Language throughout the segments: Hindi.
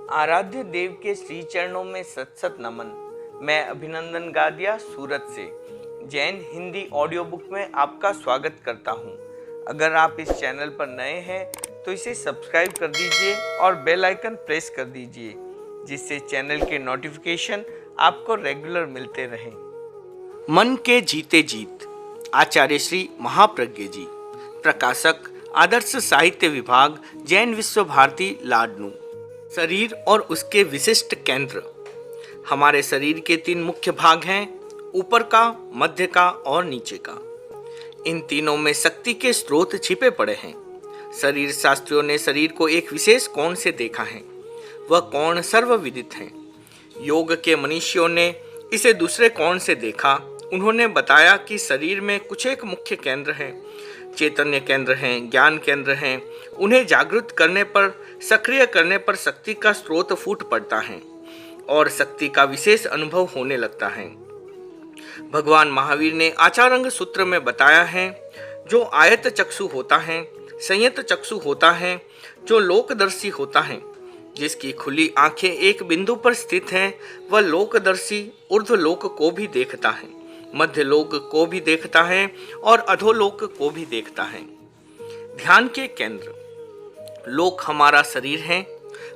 आराध्य देव के श्री चरणों में सत सत नमन। मैं अभिनंदन गादिया सूरत से जैन हिंदी ऑडियो बुक में आपका स्वागत करता हूं। अगर आप इस चैनल पर नए हैं तो इसे सब्सक्राइब कर दीजिए और बेल आइकन प्रेस कर दीजिए, जिससे चैनल के नोटिफिकेशन आपको रेगुलर मिलते रहें। मन के जीते जीत, आचार्य श्री महाप्रज्ञ जी। प्रकाशक आदर्श साहित्य विभाग, जैन विश्व भारती, लाडनू। शरीर और उसके विशिष्ट केंद्र। हमारे शरीर के 3 मुख्य भाग हैं, ऊपर का, मध्य का और नीचे का। इन तीनों में शक्ति के स्रोत छिपे पड़े हैं। शरीर शास्त्रियों ने शरीर को एक विशेष कोण से देखा है, वह कोण सर्वविदित है। योग के मनीषियों ने इसे दूसरे कोण से देखा। उन्होंने बताया कि शरीर में कुछ एक मुख्य केंद्र हैं, चैतन्य केंद्र हैं, ज्ञान केंद्र हैं। उन्हें जागृत करने पर, सक्रिय करने पर शक्ति का स्रोत फूट पड़ता है और शक्ति का विशेष अनुभव होने लगता है। भगवान महावीर ने आचारंग सूत्र में बताया है, जो आयत चक्षु होता है, संयत चक्षु होता है, जो लोकदर्शी होता है, जिसकी खुली आंखें एक बिंदु पर स्थित हैं, वह लोकदर्शी ऊर्ध्वलोक को भी देखता है, मध्य लोक को भी देखता है और अधोलोक को भी देखता है। ध्यान के केंद्र। लोक हमारा शरीर है।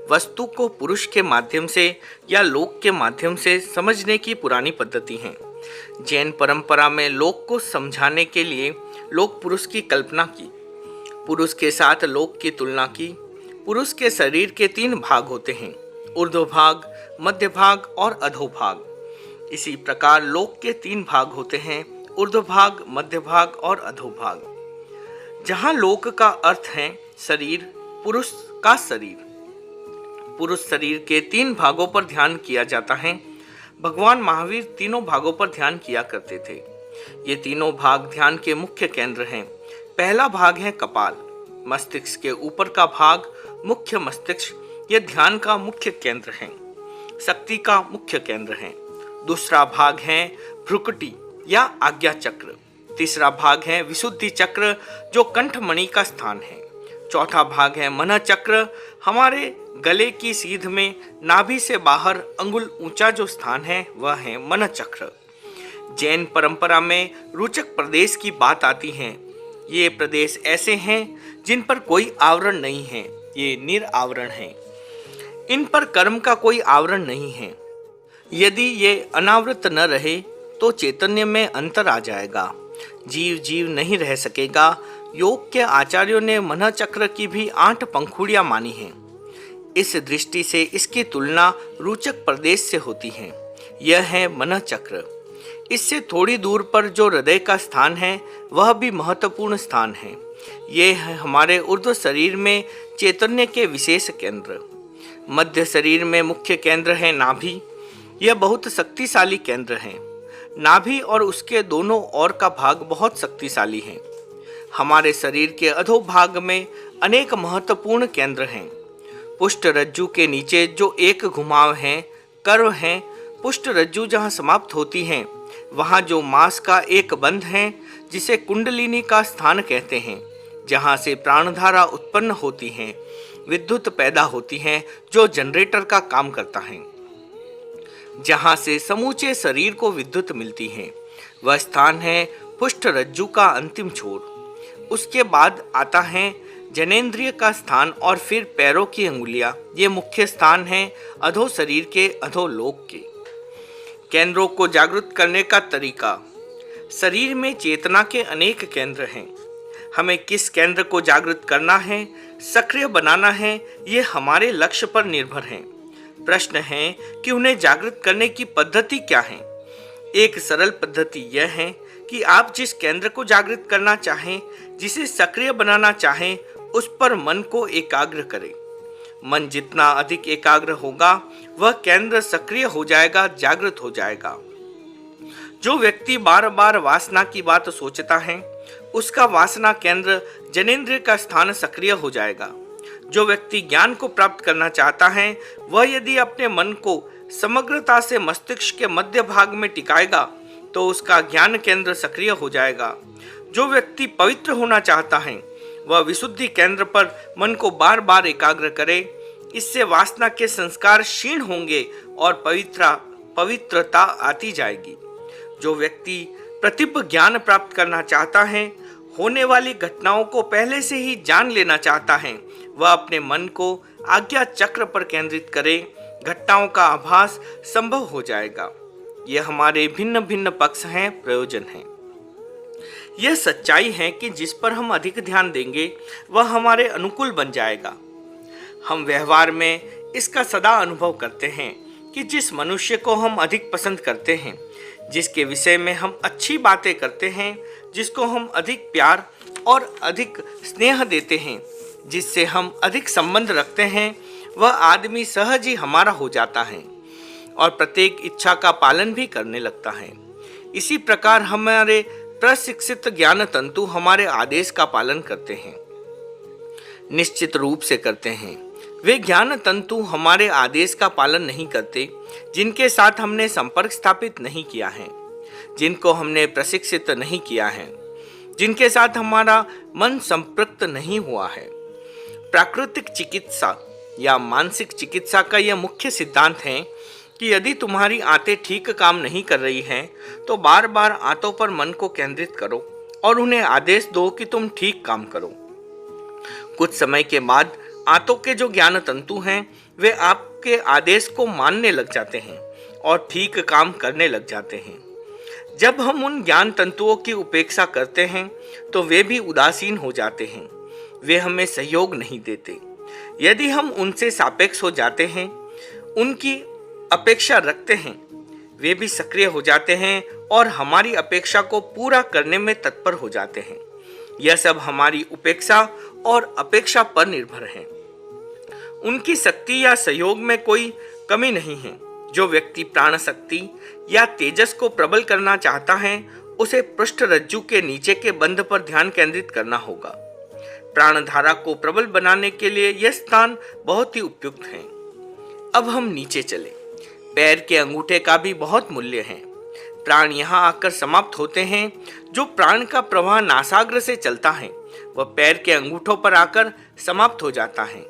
वस्तु को पुरुष के माध्यम से या लोक के माध्यम से समझने की पुरानी पद्धति है। जैन परंपरा में लोक को समझाने के लिए लोक पुरुष की कल्पना की, पुरुष के साथ लोक की तुलना की। पुरुष के शरीर के 3 भाग होते हैं, ऊर्ध्व भाग, मध्य भाग और अधो भाग। इसी प्रकार लोक के 3 भाग होते हैं, ऊर्ध्व भाग, मध्य भाग और अधो भाग। जहाँ लोक का अर्थ है शरीर, पुरुष का शरीर। पुरुष शरीर के 3 भागों पर ध्यान किया जाता है। भगवान महावीर तीनों भागों पर ध्यान किया करते थे। ये तीनों भाग ध्यान के मुख्य केंद्र हैं। पहला भाग है कपाल, मस्तिष्क के ऊपर का भाग, मुख्य मस्तिष्क। यह ध्यान का मुख्य केंद्र है, शक्ति का मुख्य केंद्र है। दूसरा भाग है भ्रुकुटी या आज्ञा चक्र। तीसरा भाग है विशुद्धि चक्र, जो कंठमणि का स्थान है। चौथा भाग है मन चक्र, हमारे गले की सीध में नाभि से बाहर अंगुल ऊंचा जो स्थान है वह है मन चक्र। जैन परंपरा में रुचक प्रदेश की बात आती है। ये प्रदेश ऐसे हैं जिन पर कोई आवरण नहीं है, ये निरावरण हैं। इन पर कर्म का कोई आवरण नहीं है। यदि ये अनावृत न रहे तो चैतन्य में अंतर आ जाएगा, जीव नहीं रह सकेगा। योग के आचार्यों ने मन चक्र की भी 8 पंखुड़ियां मानी हैं। इस दृष्टि से इसकी तुलना रुचक प्रदेश से होती है। यह है मन चक्र। इससे थोड़ी दूर पर जो हृदय का स्थान है वह भी महत्वपूर्ण स्थान है। यह है हमारे ऊर्ध्व शरीर में चैतन्य के विशेष केंद्र। मध्य शरीर में मुख्य केंद्र है नाभि। यह बहुत शक्तिशाली केंद्र है। नाभि और उसके दोनों ओर का भाग बहुत शक्तिशाली है। हमारे शरीर के अधो भाग में अनेक महत्वपूर्ण केंद्र हैं। पुष्ट रज्जु के नीचे जो एक घुमाव है, कर्व है। पुष्ट रज्जु जहाँ समाप्त होती है वहाँ जो मांस का एक बंध है, जिसे कुंडलिनी का स्थान कहते हैं, जहाँ से प्राणधारा उत्पन्न होती है, विद्युत पैदा होती है, जो जनरेटर का काम करता है, जहाँ से समूचे शरीर को विद्युत मिलती है, वह स्थान है पुष्ट रज्जु का अंतिम छोर। उसके बाद आता है जनेंद्रिय का स्थान और फिर पैरों की अंगुलियां। ये मुख्य स्थान हैं अधो शरीर के, अधोलोक के। केंद्रों को जागृत करने का तरीका। शरीर में चेतना के अनेक केंद्र हैं। हमें किस केंद्र को जागृत करना है, सक्रिय बनाना है, ये हमारे लक्ष्य पर निर्भर है। प्रश्न है कि उन्हें जागृत करने की पद्धति क्या है। एक सरल पद्धति यह है कि आप जिस केंद्र को जागृत करना चाहें, जिसे सक्रिय बनाना चाहें, उस पर मन को एकाग्र करें। मन जितना अधिक एकाग्र होगा वह केंद्र सक्रिय हो जाएगा, जागृत हो जाएगा। जो व्यक्ति बार बार वासना की बात सोचता है, उसका वासना केंद्र जनेंद्रिय का स्थान सक्रिय हो जाएगा। जो व्यक्ति ज्ञान को प्राप्त करना चाहता है, वह यदि अपने मन को समग्रता से मस्तिष्क के मध्य भाग में टिकाएगा तो उसका ज्ञान केंद्र सक्रिय हो जाएगा। जो व्यक्ति पवित्र होना चाहता है, वह विशुद्धि केंद्र पर मन को बार बार एकाग्र करे। इससे वासना के संस्कार क्षीण होंगे और पवित्रता आती जाएगी। जो व्यक्ति प्रतिप ज्ञान प्राप्त करना चाहता है, होने वाली घटनाओं को पहले से ही जान लेना चाहता है, वह अपने मन को आज्ञा चक्र पर केंद्रित करे, घटनाओं का आभास संभव हो जाएगा। यह हमारे भिन्न भिन्न पक्ष हैं, प्रयोजन हैं। यह सच्चाई है कि जिस पर हम अधिक ध्यान देंगे वह हमारे अनुकूल बन जाएगा। हम व्यवहार में इसका सदा अनुभव करते हैं कि जिस मनुष्य को हम अधिक पसंद करते हैं, जिसके विषय में हम अच्छी बातें करते हैं, जिसको हम अधिक प्यार और अधिक स्नेह देते हैं, जिससे हम अधिक संबंध रखते हैं, वह आदमी सहज ही हमारा हो जाता है और प्रत्येक इच्छा का पालन भी करने लगता है। इसी प्रकार हमारे प्रशिक्षित ज्ञान तंतु हमारे आदेश का पालन करते हैं, निश्चित रूप से करते हैं। वे ज्ञान तंतु हमारे आदेश का पालन नहीं करते जिनके साथ हमने संपर्क स्थापित नहीं किया है, जिनको हमने प्रशिक्षित नहीं किया है, जिनके साथ हमारा मन संपृक्त नहीं हुआ है। प्राकृतिक चिकित्सा या मानसिक चिकित्सा का यह मुख्य सिद्धांत है कि यदि तुम्हारी आंतें ठीक काम नहीं कर रही हैं, तो बार बार आंतों पर मन को केंद्रित करो और उन्हें आदेश दो कि तुम ठीक काम करो। कुछ समय के बाद आंतों के जो ज्ञान तंतु हैं, वे आपके आदेश को मानने लग जाते हैं और ठीक काम करने लग जाते हैं। जब हम उन ज्ञान तंतुओं की उपेक्षा करते हैं तो वे भी उदासीन हो जाते हैं, वे हमें सहयोग नहीं देते। यदि हम उनसे सापेक्ष हो जाते हैं, उनकी अपेक्षा रखते हैं, वे भी सक्रिय हो जाते हैं और हमारी अपेक्षा को पूरा करने में तत्पर हो जाते हैं। यह सब हमारी उपेक्षा और अपेक्षा पर निर्भर है। उनकी शक्ति या सहयोग में कोई कमी नहीं है। जो व्यक्ति प्राण शक्ति या तेजस को प्रबल करना चाहता है, उसे पृष्ठ रज्जु के नीचे के बंध पर ध्यान केंद्रित करना होगा। प्राण धारा को प्रबल बनाने के लिए यह स्थान बहुत ही उपयुक्त है। अब हम नीचे चले। पैर के अंगूठे का भी बहुत मूल्य है। प्राण यहाँ आकर समाप्त होते हैं। जो प्राण का प्रवाह नासाग्र से चलता है, वह पैर के अंगूठों पर आकर समाप्त हो जाता है।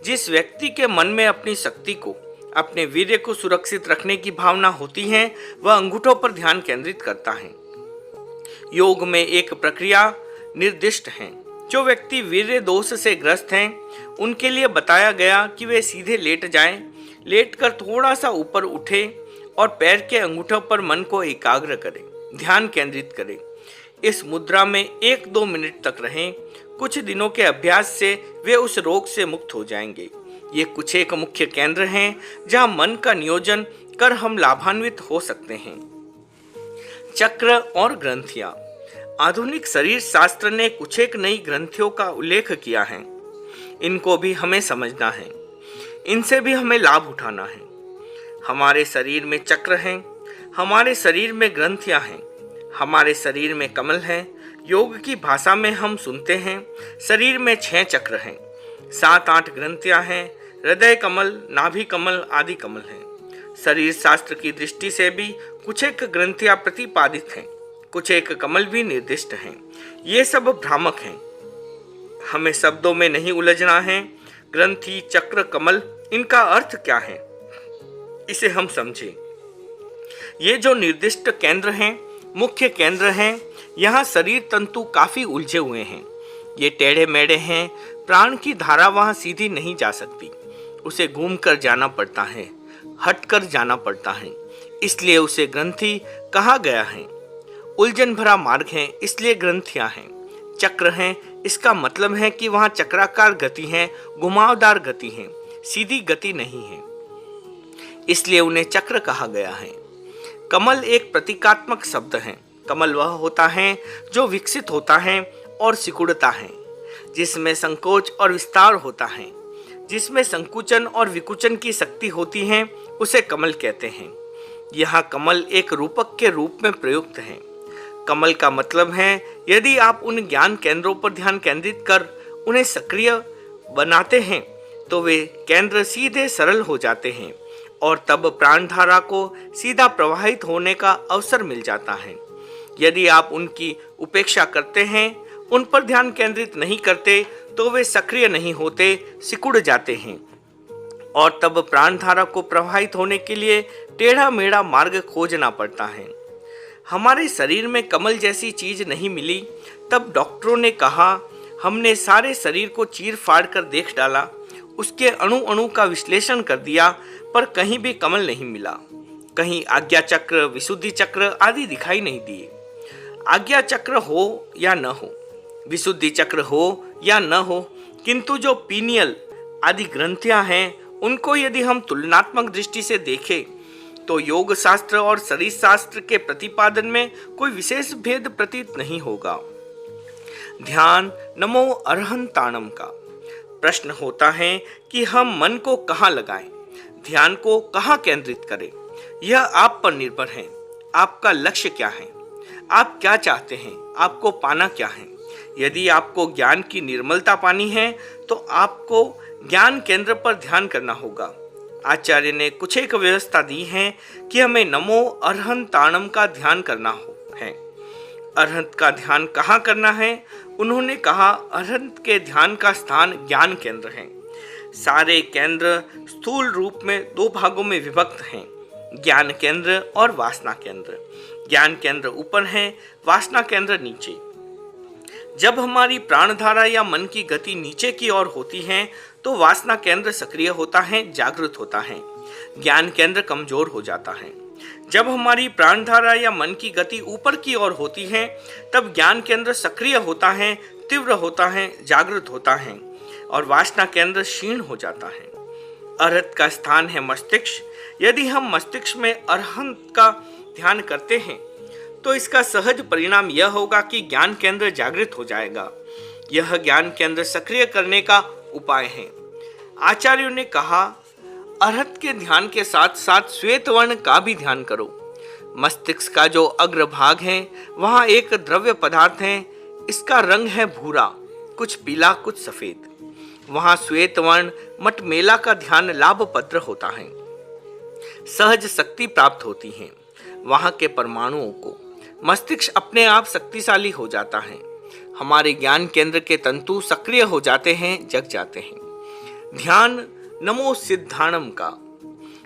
जिस व्यक्ति के मन में अपनी शक्ति को, अपने वीर्य को सुरक्षित रखने की भावना होती है, वह अंगूठों पर ध्यान केंद्रित करता है। योग में एक प्रक्रिया निर्दिष्ट है। जो व्यक्ति वीर्य दोष से ग्रस्त हैं, उनके लिए बताया गया कि वे सीधे लेट जाएं, लेटकर थोड़ा सा ऊपर उठे और पैर के अंगूठों पर मन को एकाग्र करें, ध्यान केंद्रित करें। इस मुद्रा में 1-2 मिनट तक रहें। कुछ दिनों के अभ्यास से वे उस रोग से मुक्त हो जाएंगे। ये कुछ एक मुख्य केंद्र हैं जहां मन का नियोजन कर हम लाभान्वित हो सकते हैं। चक्र और ग्रंथियां। आधुनिक शरीर शास्त्र ने कुछ एक नई ग्रंथियों का उल्लेख किया है। इनको भी हमें समझना है, इनसे भी हमें लाभ उठाना है। हमारे शरीर में चक्र हैं, हमारे शरीर में ग्रंथियां हैं, हमारे शरीर में कमल हैं। योग की भाषा में हम सुनते हैं शरीर में 6 चक्र हैं, 7-8 ग्रंथियां हैं, हृदय कमल, नाभि कमल आदि कमल हैं। शरीर शास्त्र की दृष्टि से भी कुछ एक ग्रंथियां प्रतिपादित हैं, कुछ एक कमल भी निर्दिष्ट हैं। ये सब भ्रामक हैं, हमें शब्दों में नहीं उलझना है। ग्रंथि, चक्र, कमल, इनका अर्थ क्या है, इसे हम समझें। ये जो निर्दिष्ट केंद्र हैं, मुख्य केंद्र हैं, यहाँ शरीर तंतु काफी उलझे हुए हैं। ये टेढ़े मेढ़े हैं। प्राण की धारा वहाँ सीधी नहीं जा सकती, उसे घूमकर जाना पड़ता है, हटकर जाना पड़ता है, इसलिए उसे ग्रंथि कहा गया है। उलझन भरा मार्ग है, इसलिए ग्रंथियां हैं। चक्र हैं, इसका मतलब है कि वहाँ चक्राकार गति है, घुमावदार गति है, सीधी गति नहीं है, इसलिए उन्हें चक्र कहा गया है। कमल एक प्रतीकात्मक शब्द है। कमल वह होता है जो विकसित होता है और सिकुड़ता है, जिसमें संकोच और विस्तार होता है, जिसमें संकुचन और विकुचन की शक्ति होती है, उसे कमल कहते हैं। यहाँ कमल एक रूपक के रूप में प्रयुक्त है। कमल का मतलब है यदि आप उन ज्ञान केंद्रों पर ध्यान केंद्रित कर उन्हें सक्रिय बनाते हैं तो वे केंद्र सीधे सरल हो जाते हैं और तब प्राणधारा को सीधा प्रवाहित होने का अवसर मिल जाता है। यदि आप उनकी उपेक्षा करते हैं, उन पर ध्यान केंद्रित नहीं करते, तो वे सक्रिय नहीं होते, सिकुड़ जाते हैं। और तब प्राणधारा को प्रवाहित होने के लिए टेढ़ा मेढ़ा मार्ग खोजना पड़ता है। हमारे शरीर में कमल जैसी चीज नहीं मिली, तब डॉक्टरों ने कहा, हमने सारे शरीर को चीर फाड़ कर देख डाला, उसके अणु अणु का विश्लेषण कर दिया, पर कहीं भी कमल नहीं मिला। कहीं आज्ञा चक्र, विशुद्धि चक्र आदि दिखाई नहीं दिए। आज्ञा चक्र हो या न हो, विशुद्धि चक्र हो या न हो, किंतु जो पीनियल आदि ग्रंथियां हैं उनको यदि हम तुलनात्मक दृष्टि से देखें तो योग शास्त्र और शरीर शास्त्र के प्रतिपादन में कोई विशेष भेद प्रतीत नहीं होगा। ध्यान नमो अरहंताणम का प्रश्न होता है कि हम मन को कहाँ लगाएं, ध्यान को कहाँ केंद्रित करें। यह आप पर निर्भर है। आपका लक्ष्य क्या है, आप क्या चाहते हैं, आपको पाना क्या है। यदि आपको ज्ञान की निर्मलता पानी है तो आपको ज्ञान केंद्र पर ध्यान करना होगा। आचार्य ने कुछ एक व्यवस्था दी है कि हमें नमो अरहंताणम का ध्यान करना है। अरहंत का ध्यान कहाँ करना है? उन्होंने कहा, अरहंत के ध्यान का स्थान ज्ञान केंद्र है। सारे केंद्र स्थूल रूप में दो भागों में विभक्त हैं, ज्ञान केंद्र और वासना केंद्र। ज्ञान केंद्र ऊपर है, वासना केंद्र नीचे। जब हमारी प्राणधारा या मन की गति नीचे की ओर होती है तो वासना केंद्र सक्रिय होता है, जागृत होता है। ज्ञान केंद्र कमजोर हो जाता है। जब हमारी प्राणधारा या मन की गति ऊपर की ओर होती है तब ज्ञान केंद्र सक्रिय होता है, तीव्र होता है, जागृत होता है और वासना केंद्र क्षीण हो जाता है। अरहत का स्थान है मस्तिष्क। यदि हम मस्तिष्क में अरहंत का ध्यान करते हैं तो इसका सहज परिणाम यह होगा कि ज्ञान केंद्र जागृत हो जाएगा। यह ज्ञान केंद्र सक्रिय करने का उपाय है। आचार्यों ने कहा, अरहत के ध्यान के साथ साथ श्वेत वर्ण का भी ध्यान करो। मस्तिष्क का जो अग्रभाग है वहाँ एक द्रव्य पदार्थ है, इसका रंग है भूरा, कुछ पीला कुछ सफेद। वहाँ श्वेत वर्ण मटमेला का ध्यान लाभपत्र होता है। सहज शक्ति प्राप्त होती है। वहाँ के परमाणुओं को मस्तिष्क अपने आप शक्तिशाली हो जाता है। हमारे ज्ञान केंद्र के तंतु सक्रिय हो जाते हैं, जग जाते हैं। ध्यान नमो सिद्धाणम का।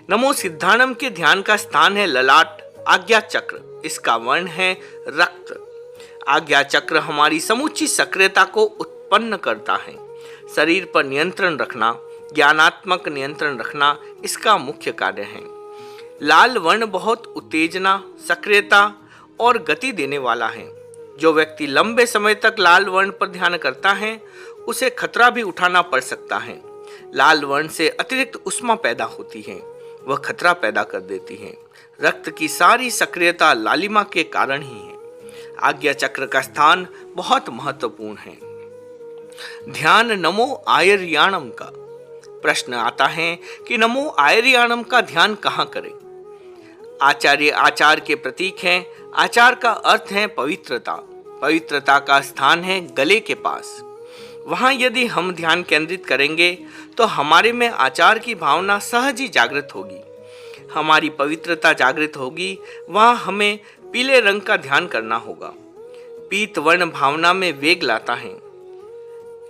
नमो सिद्धाणम के ध्यान का स्थान है ललाट, आज्ञा चक्र। इसका वर्ण है रक्त। आज्ञा चक्र हमारी समूची सक्रियता को उत्पन्न करता है। शरीर पर नियंत्रण रखना, ज्ञानात्मक नियंत्रण रखना इसका मुख्य कार्य है। लाल वर्ण बहुत उत्तेजना, सक्रियता और गति देने वाला है। जो व्यक्ति लंबे समय तक लाल वर्ण पर ध्यान करता है उसे खतरा भी उठाना पड़ सकता है। लाल वर्ण से अतिरिक्त ऊष्मा पैदा होती है, वह खतरा पैदा कर देती है। रक्त की सारी सक्रियता लालिमा के कारण ही है। आज्ञा चक्र का स्थान बहुत महत्वपूर्ण है। ध्यान नमो आयर्याणम का। प्रश्न आता है कि नमो आयर्याणम का ध्यान कहाँ करें? आचार्य आचार के प्रतीक हैं। आचार का अर्थ है पवित्रता। पवित्रता का स्थान है गले के पास। वहाँ यदि हम ध्यान केंद्रित करेंगे तो हमारे में आचार की भावना सहज ही जागृत होगी। हमारी पवित्रता जागृत होगी। वहाँ हमें पीले रंग का ध्यान करना होगा। पीत वर्ण भावना में वेग लाता है।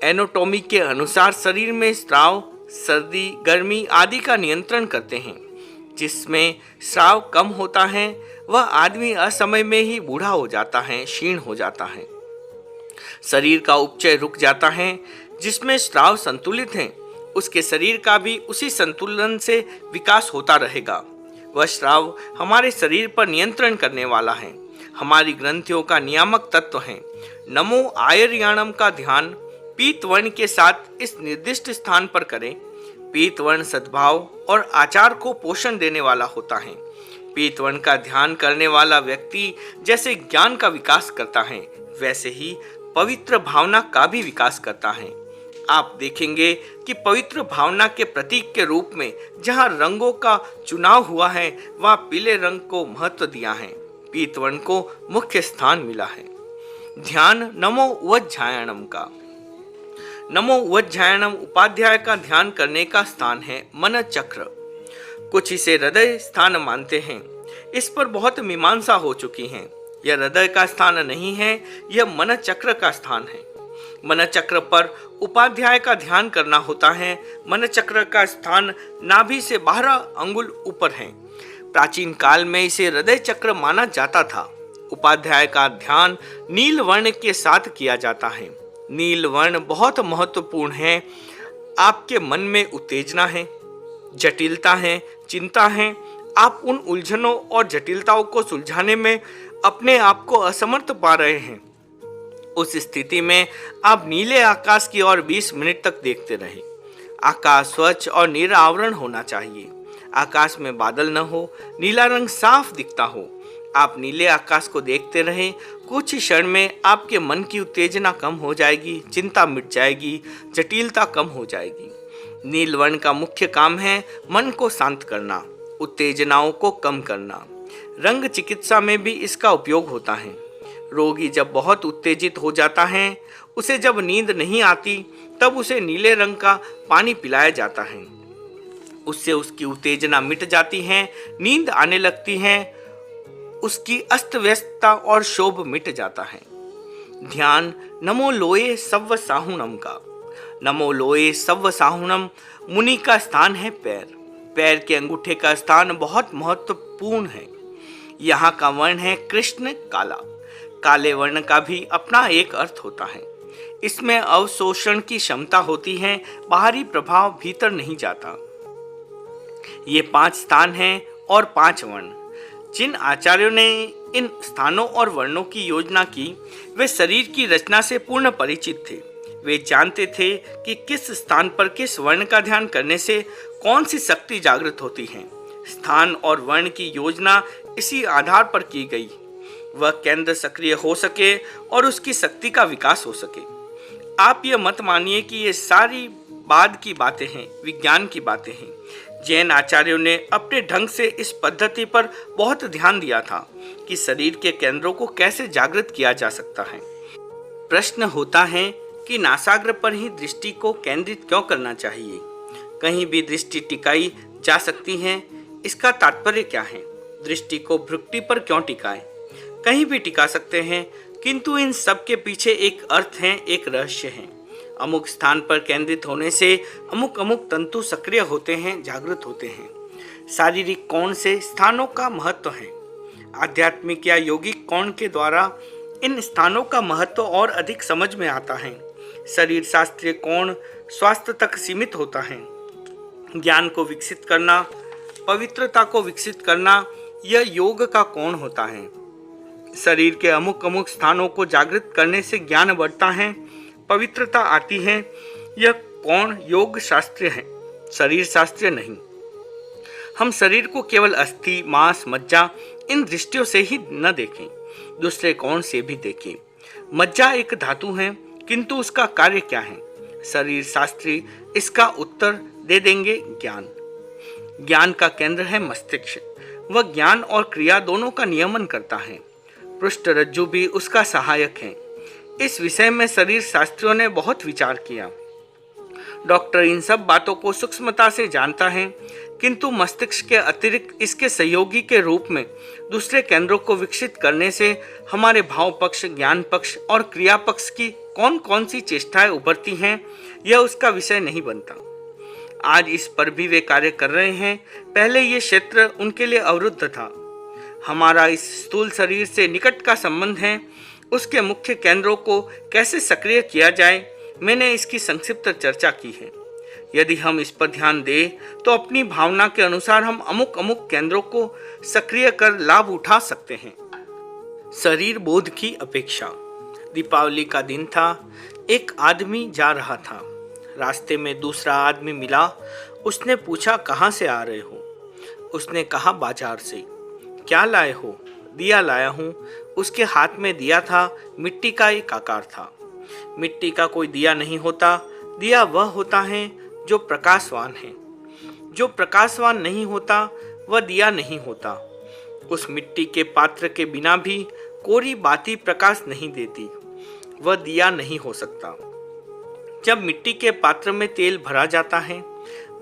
एनाटॉमी के अनुसार शरीर में स्राव, सर्दी, गर्मी आदि का नियंत्रण करते हैं। जिसमें स्राव कम होता है वह आदमी असमय में ही बूढ़ा हो जाता है, क्षीण हो जाता है। शरीर का उपचय रुक जाता है। जिसमें स्राव संतुलित है उसके शरीर का भी उसी संतुलन से विकास होता रहेगा। वह स्राव हमारे शरीर पर नियंत्रण करने वाला है, हमारी ग्रंथियों का नियामक तत्व है। नमो आयर्याणम का ध्यान पीत वर्ण के साथ इस निर्दिष्ट स्थान पर करें। पीत वर्ण सद्भाव और आचार को पोषण देने वाला होता है। पीत वर्ण का ध्यान करने वाला व्यक्ति जैसे ज्ञान का विकास करता है वैसे ही पवित्र भावना का भी विकास करता है। आप देखेंगे कि पवित्र भावना के प्रतीक के रूप में जहाँ रंगों का चुनाव हुआ है वहाँ पीले रंग को महत्व दिया है। पीत वर्ण को मुख्य स्थान मिला है। ध्यान नमो वज्झायणम का। नमो वज्झायणम उपाध्याय का ध्यान करने का स्थान है मन चक्र। कुछ इसे हृदय स्थान मानते हैं। इस पर बहुत मीमांसा हो चुकी है। यह हृदय का स्थान नहीं है, यह मन चक्र का स्थान है। मन चक्र पर उपाध्याय का ध्यान करना होता है। मन चक्र का स्थान नाभि से 12 अंगुल ऊपर है। प्राचीन काल में इसे हृदय चक्र माना जाता था। उपाध्याय का ध्यान नील वर्ण के साथ किया जाता है। नील वर्ण बहुत महत्वपूर्ण है। आपके मन में उत्तेजना है, जटिलता है, चिंता है। आप उन उलझनों और जटिलताओं को सुलझाने में अपने आप को असमर्थ पा रहे हैं। उस स्थिति में आप नीले आकाश की ओर 20 मिनट तक देखते रहे। आकाश स्वच्छ और निरावरण होना चाहिए। आकाश में बादल न हो, नीला रंग साफ दिखता हो। आप नीले आकाश को देखते रहे। कुछ क्षण में आपके मन की उत्तेजना कम हो जाएगी, चिंता मिट जाएगी, जटिलता कम हो जाएगी। नील वर्ण का मुख्य काम है मन को शांत करना, उत्तेजनाओं को कम करना। रंग चिकित्सा में भी इसका उपयोग होता है। रोगी जब बहुत उत्तेजित हो जाता है, उसे जब नींद नहीं आती, तब उसे नीले रंग का पानी पिलाया जाता है। उससे उसकी उत्तेजना मिट जाती है, नींद आने लगती है, उसकी अस्त व्यस्तता और शोभ मिट जाता है। ध्यान नमो लोये सव्व साहुणम का। नमो लोये सव्व साहुणम मुनि का स्थान है पैर। पैर के अंगूठे का स्थान बहुत महत्वपूर्ण है। यहाँ का वर्ण है कृष्ण काला। काले वर्ण का भी अपना एक अर्थ होता है। इसमें अवशोषण की क्षमता होती है, बाहरी प्रभाव भीतर नहीं जाता। ये 5 स्थान हैं और 5 वर्ण। जिन आचार्यों ने इन स्थानों और वर्णों की योजना की, वे शरीर की रचना से पूर्ण परिचित थे। वे जानते थे कि किस स्थान पर किस वर्ण का ध्यान करने से कौन सी शक्ति जागृत होती है। स्थान और वर्ण की योजना इसी आधार पर की गई। वह केंद्र सक्रिय हो सके और उसकी शक्ति का विकास हो सके। आप ये मत मानिए कि ये सारी बाद की बातें हैं, विज्ञान की बातें हैं। जैन आचार्यों ने अपने ढंग से इस पद्धति पर बहुत ध्यान दिया था कि शरीर के केंद्रों को कैसे जागृत किया जा सकता है। प्रश्न होता है कि नासाग्र पर ही दृष्टि को केंद्रित क्यों करना चाहिए? कहीं भी दृष्टि टिकाई जा सकती है, इसका तात्पर्य क्या है? दृष्टि को भ्रुकुटी पर क्यों टिकाएं? कहीं भी टिका सकते हैं, किंतु इन सब के पीछे एक अर्थ है, एक रहस्य है। अमुक स्थान पर केंद्रित होने से अमुक अमुक तंतु सक्रिय होते हैं, जागृत होते हैं। शारीरिक कोण से स्थानों का महत्व है। आध्यात्मिक या यौगिक कोण के द्वारा इन स्थानों का महत्व और अधिक समझ में आता है। शरीर शास्त्रीय कोण स्वास्थ्य तक सीमित होता है। ज्ञान को विकसित करना, पवित्रता को विकसित करना, यह योग का कोण होता है। शरीर के अमुक अमुक स्थानों को जागृत करने से ज्ञान बढ़ता है, पवित्रता आती है। यह कोण योग शास्त्रीय है, शरीर शास्त्रीय नहीं। हम शरीर को केवल अस्थि, मांस, मज्जा इन दृष्टियों से ही न देखें, दूसरे कोण से भी देखें। मज्जा एक धातु है, किंतु उसका कार्य क्या है? शरीर शास्त्री इसका उत्तर दे देंगे, ज्ञान। ज्ञान का केंद्र है मस्तिष्क। वह ज्ञान और क्रिया दोनों का नियमन करता है। पृष्ठ रज्जु भी उसका सहायक है। इस विषय में शरीर शास्त्रियों ने बहुत विचार किया। डॉक्टर इन सब बातों को सूक्ष्मता से जानता है, किंतु मस्तिष्क के अतिरिक्त इसके सहयोगी के रूप में दूसरे केंद्रों को विकसित करने से हमारे भाव पक्ष, ज्ञान पक्ष और क्रिया पक्ष की कौन कौन सी चेष्टाएं उभरती हैं, यह उसका विषय नहीं बनता। आज इस पर भी वे कार्य कर रहे हैं। पहले ये क्षेत्र उनके लिए अवरुद्ध था। हमारा इस स्थूल शरीर से निकट का संबंध है। उसके मुख्य केंद्रों को कैसे सक्रिय किया जाए, मैंने इसकी संक्षिप्त चर्चा की है। यदि हम इस पर ध्यान दें तो अपनी भावना के अनुसार हम अमुक अमुक केंद्रों को सक्रिय कर लाभ उठा सकते हैं। शरीर बोध की अपेक्षा। दीपावली का दिन था। एक आदमी जा रहा था। रास्ते में दूसरा आदमी मिला। उसने पूछा, कहाँ से आ रहे हो? उसने कहा, बाजार से। क्या लाए हो? दिया लाया हूँ। उसके हाथ में दिया था। मिट्टी का एक आकार था। मिट्टी का कोई दिया नहीं होता। दिया वह होता है जो प्रकाशवान है। जो प्रकाशवान नहीं होता वह दिया नहीं होता। उस मिट्टी के पात्र के बिना भी कोरी बाती प्रकाश नहीं देती। वह दिया नहीं हो सकता। जब मिट्टी के पात्र में तेल भरा जाता है,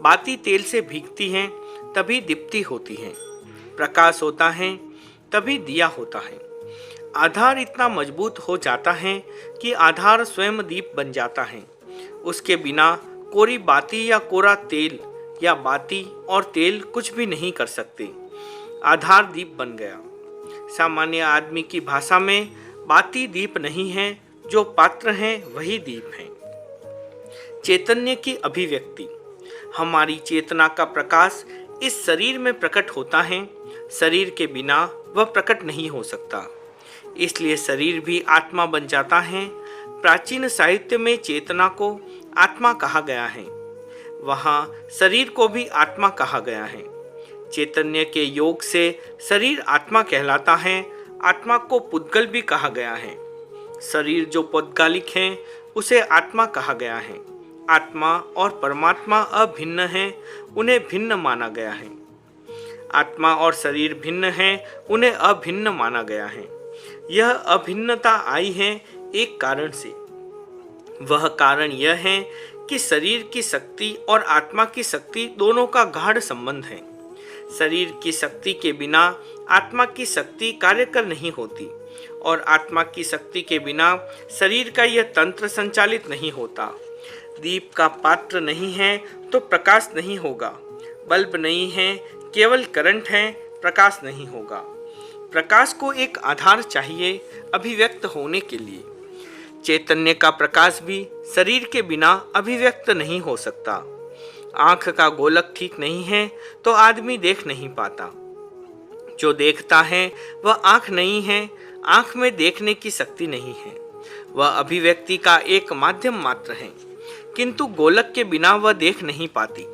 बाती तेल से भीगती हैं, तभी दीप्ति होती है, प्रकाश होता है, तभी दिया होता है। आधार इतना मजबूत हो जाता है कि आधार स्वयं दीप बन जाता है। उसके बिना कोरी बाती या कोरा तेल या बाती और तेल कुछ भी नहीं कर सकते। आधार दीप बन गया। सामान्य आदमी की भाषा में बाती दीप नहीं है, जो पात्र हैं वही दीप हैं। चैतन्य की अभिव्यक्ति। हमारी चेतना का प्रकाश इस शरीर में प्रकट होता है। शरीर के बिना वह प्रकट नहीं हो सकता, इसलिए शरीर भी आत्मा बन जाता है। प्राचीन साहित्य में चेतना को आत्मा कहा गया है, वहाँ शरीर को भी आत्मा कहा गया है। चैतन्य के योग से शरीर आत्मा कहलाता है। आत्मा को पुद्गल भी कहा गया है। शरीर जो पौद्गलिक है उसे आत्मा कहा गया है। आत्मा और परमात्मा अभिन्न हैं, उन्हें भिन्न माना गया है। आत्मा और शरीर भिन्न हैं, उन्हें अभिन्न माना गया है। यह अभिन्नता आई है एक कारण से। वह कारण यह है कि शरीर की शक्ति और आत्मा की शक्ति दोनों का गाढ़ संबंध है। शरीर की शक्ति के बिना आत्मा की शक्ति कार्य कर नहीं होती, और आत्मा की शक्ति के बिना शरीर का यह तंत्र संचालित नहीं होता। दीप का पात्र नहीं है तो प्रकाश नहीं होगा। बल्ब नहीं है, केवल करंट है, प्रकाश नहीं होगा। प्रकाश को एक आधार चाहिए अभिव्यक्त होने के लिए। चैतन्य का प्रकाश भी शरीर के बिना अभिव्यक्त नहीं हो सकता। आंख का गोलक ठीक नहीं है तो आदमी देख नहीं पाता। जो देखता है वह आंख नहीं है, आंख में देखने की शक्ति नहीं है। वह अभिव्यक्ति का एक माध्यम मात्र है, किंतु गोलक के बिना वह देख नहीं पाती।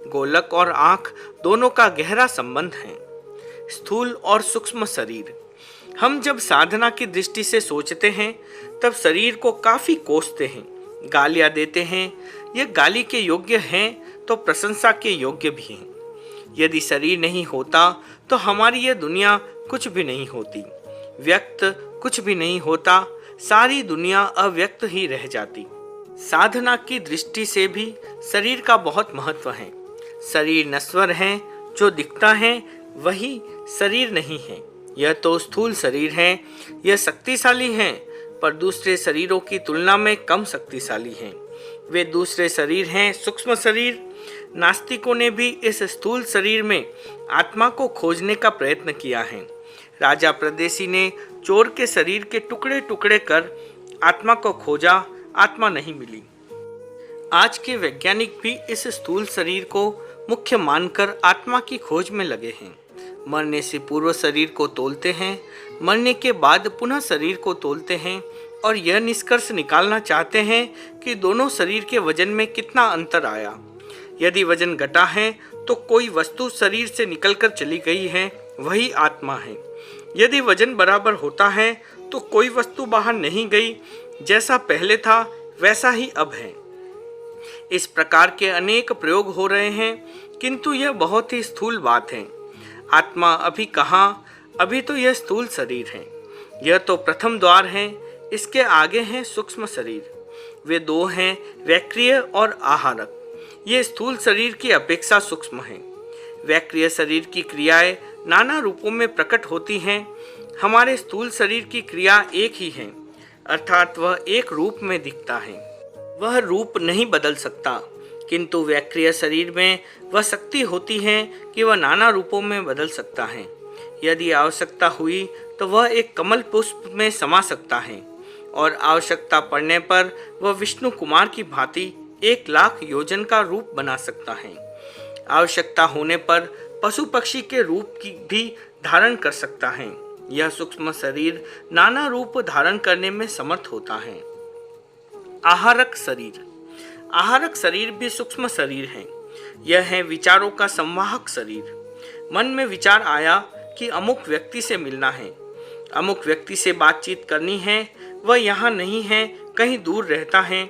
गोलक और आंख दोनों का गहरा संबंध है। स्थूल और सूक्ष्म शरीर। हम जब साधना की दृष्टि से सोचते हैं तब शरीर को काफी कोसते हैं, गालियां देते हैं। ये गाली के योग्य हैं तो प्रशंसा के योग्य भी हैं। यदि शरीर नहीं होता तो हमारी यह दुनिया कुछ भी नहीं होती। व्यक्त कुछ भी नहीं होता, सारी दुनिया अव्यक्त ही रह जाती। साधना की दृष्टि से भी शरीर का बहुत महत्व है। शरीर नश्वर है, जो दिखता है वही शरीर नहीं है। यह तो स्थूल शरीर है, यह शक्तिशाली है, पर दूसरे शरीरों की तुलना में कम शक्तिशाली हैं। वे दूसरे शरीर हैं सूक्ष्म शरीर। नास्तिकों ने भी इस स्थूल शरीर में आत्मा को खोजने का प्रयत्न किया है। राजा प्रदेशी ने चोर के शरीर के टुकड़े टुकड़े कर आत्मा को खोजा, आत्मा नहीं मिली। आज के वैज्ञानिक भी इस स्थूल शरीर को मुख्य मानकर आत्मा की खोज में लगे हैं। मरने से पूर्व शरीर को तोलते हैं, मरने के बाद पुनः शरीर को तोलते हैं और यह निष्कर्ष निकालना चाहते हैं कि दोनों शरीर के वजन में कितना अंतर आया। यदि वजन घटा है तो कोई वस्तु शरीर से निकलकर चली गई है, वही आत्मा है। यदि वजन बराबर होता है तो कोई वस्तु बाहर नहीं गई, जैसा पहले था वैसा ही अब है। इस प्रकार के अनेक प्रयोग हो रहे हैं, किंतु यह बहुत ही स्थूल बात है। आत्मा अभी कहाँ, अभी तो यह स्थूल शरीर है। यह तो प्रथम द्वार है, इसके आगे हैं सूक्ष्म शरीर। वे दो हैं, वैक्रिय और आहारक। ये स्थूल शरीर की अपेक्षा सूक्ष्म हैं। वैक्रिय शरीर की क्रियाएं नाना रूपों में प्रकट होती हैं। हमारे स्थूल शरीर की क्रिया एक ही है, अर्थात वह एक रूप में दिखता है। वह रूप नहीं बदल सकता, किंतु वैक्रिय शरीर में वह शक्ति होती है कि वह नाना रूपों में बदल सकता है। यदि आवश्यकता हुई तो वह एक कमल पुष्प में समा सकता है, और आवश्यकता पड़ने पर वह विष्णु कुमार की भांति 1,00,000 योजन का रूप बना सकता है। आवश्यकता होने पर पशु पक्षी के रूप की भी धारण कर सकता है। यह सूक्ष्म शरीर नाना रूप धारण करने में समर्थ होता है। आहारक शरीर। आहारक शरीर भी सूक्ष्म शरीर है। यह है विचारों का संवाहक शरीर। मन में विचार आया कि अमुक व्यक्ति से मिलना है, अमुक व्यक्ति से बातचीत करनी है, वह यहाँ नहीं है, कहीं दूर रहता है,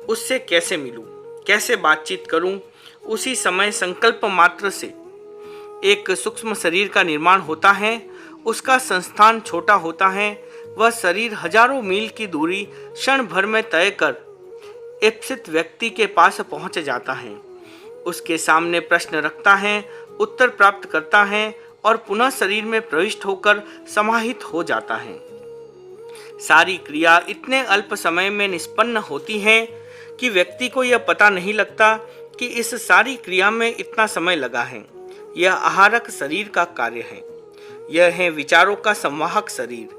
उससे कैसे मिलूं, कैसे बातचीत करूं। उसी समय संकल्प मात्र से एक सूक्ष्म शरीर का निर्माण होता है। उसका संस्थान छोटा होता है। वह शरीर हजारों मील की दूरी क्षण भर में तय कर इप्सित व्यक्ति के पास पहुंच जाता है। उसके सामने प्रश्न रखता है, उत्तर प्राप्त करता है और पुनः शरीर में प्रविष्ट होकर समाहित हो जाता है। सारी क्रिया इतने अल्प समय में निष्पन्न होती है कि व्यक्ति को यह पता नहीं लगता कि इस सारी क्रिया में इतना समय लगा है। यह आहारक शरीर का कार्य है। यह है विचारों का संवाहक शरीर।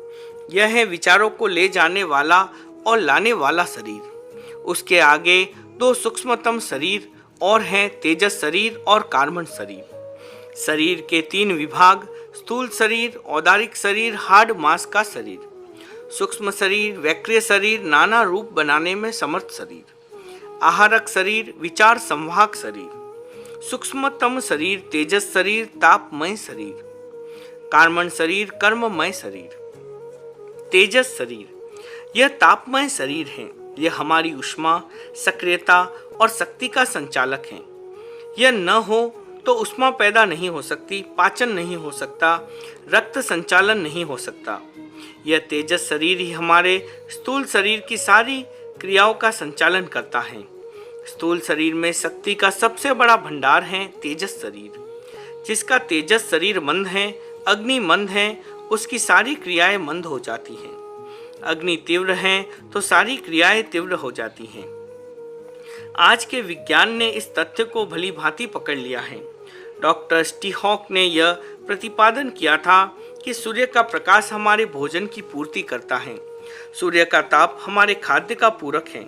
यह है विचारों को ले जाने वाला और लाने वाला शरीर। उसके आगे दो सूक्ष्मतम शरीर और हैं, तेजस शरीर और कार्बन शरीर। शरीर के तीन विभाग, स्थूल शरीर, औदारिक शरीर, हार्ड मांस का शरीर, सूक्ष्म शरीर, वैक्रिय शरीर, नाना रूप बनाने में समर्थ शरीर, आहारक शरीर, विचार संवाहक शरीर, सूक्ष्मतम शरीर, तेजस शरीर, तापमय शरीर, कार्बन शरीर, कर्ममय शरीर, तेजस शरीर। यह तापमय शरीर है। यह हमारी ऊष्मा, सक्रियता और शक्ति का संचालक है। यह न हो तो ऊष्मा पैदा नहीं हो सकती, पाचन नहीं हो सकता, रक्त संचालन नहीं हो सकता। यह तेजस शरीर ही हमारे स्थूल शरीर की सारी क्रियाओं का संचालन करता है। स्थूल शरीर में शक्ति का सबसे बड़ा भंडार है तेजस शरीर। जिसका तेजस शरीर मंद है, अग्नि मंद है, उसकी सारी क्रियाएं मंद हो जाती हैं। अग्नि तीव्र है तो सारी क्रियाएं तीव्र हो जाती हैं। आज के विज्ञान ने इस तथ्य को भली भांति पकड़ लिया है। डॉक्टर स्टीहॉक ने यह प्रतिपादन किया था कि सूर्य का प्रकाश हमारे भोजन की पूर्ति करता है। सूर्य का ताप हमारे खाद्य का पूरक है।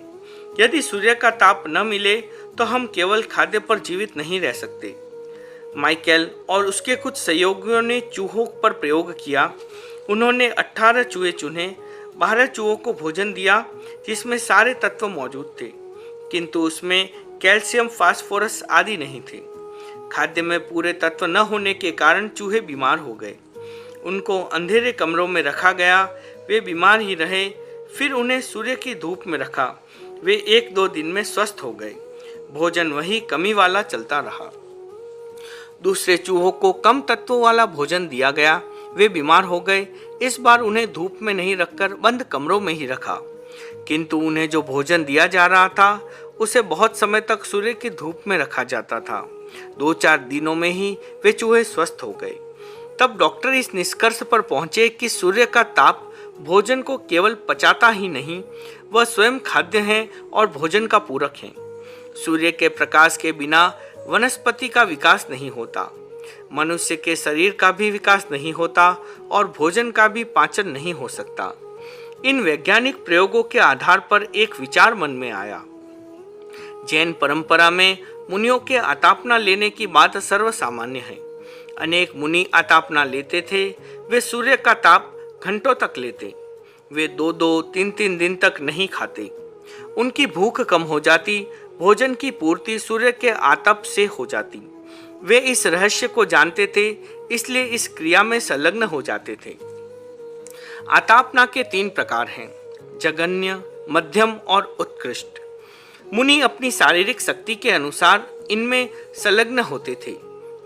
यदि सूर्य का ताप न मिले तो हम केवल खाद्य पर जीवित नहीं रह सकते। माइकल और उसके कुछ सहयोगियों ने चूहों पर प्रयोग किया। उन्होंने 18 चूहे चुने, 12 चूहों को भोजन दिया जिसमें सारे तत्व मौजूद थे, किंतु उसमें कैल्शियम, फास्फोरस आदि नहीं थे। खाद्य में पूरे तत्व न होने के कारण चूहे बीमार हो गए। उनको अंधेरे कमरों में रखा गया, वे बीमार ही रहे। फिर उन्हें सूर्य की धूप में रखा, वे 1-2 दिन में स्वस्थ हो गए। भोजन वही कमी वाला चलता रहा। दूसरे चूहों को कम तत्वों वाला भोजन दिया गया, वे बीमार हो गए। इस बार उन्हें धूप में नहीं रखकर बंद कमरों में ही रखा, किंतु उन्हें जो भोजन दिया जा रहा था उसे बहुत समय तक सूर्य की धूप में रखा जाता था। 2-4 दिनों में ही वे चूहे स्वस्थ हो गए। तब डॉक्टर इस निष्कर्ष पर पहुंचे कि सूर्य का ताप भोजन को केवल पचाता ही नहीं, वह स्वयं खाद्य है और भोजन का पूरक है। सूर्य के प्रकाश के बिना वनस्पति का विकास नहीं होता, मनुष्य के शरीर का भी विकास नहीं होता और भोजन का भी पाचन नहीं हो सकता। इन वैज्ञानिक प्रयोगों के आधार पर एक विचार मन में आया। जैन परंपरा में मुनियों के आतापना लेने की बात सर्वसामान्य है। अनेक मुनि आतापना लेते थे। वे सूर्य का ताप घंटों तक लेते। वे 2-2, 3-3 दिन तक नहीं खाते। उनकी भूख कम हो जाती, भोजन की पूर्ति सूर्य के आतप से हो जाती। वे इस रहस्य को जानते थे, इसलिए इस क्रिया में संलग्न हो जाते थे। आतापना के 3 प्रकार हैं, जघन्य, मध्यम और उत्कृष्ट। मुनि अपनी शारीरिक शक्ति के अनुसार इनमें संलग्न होते थे।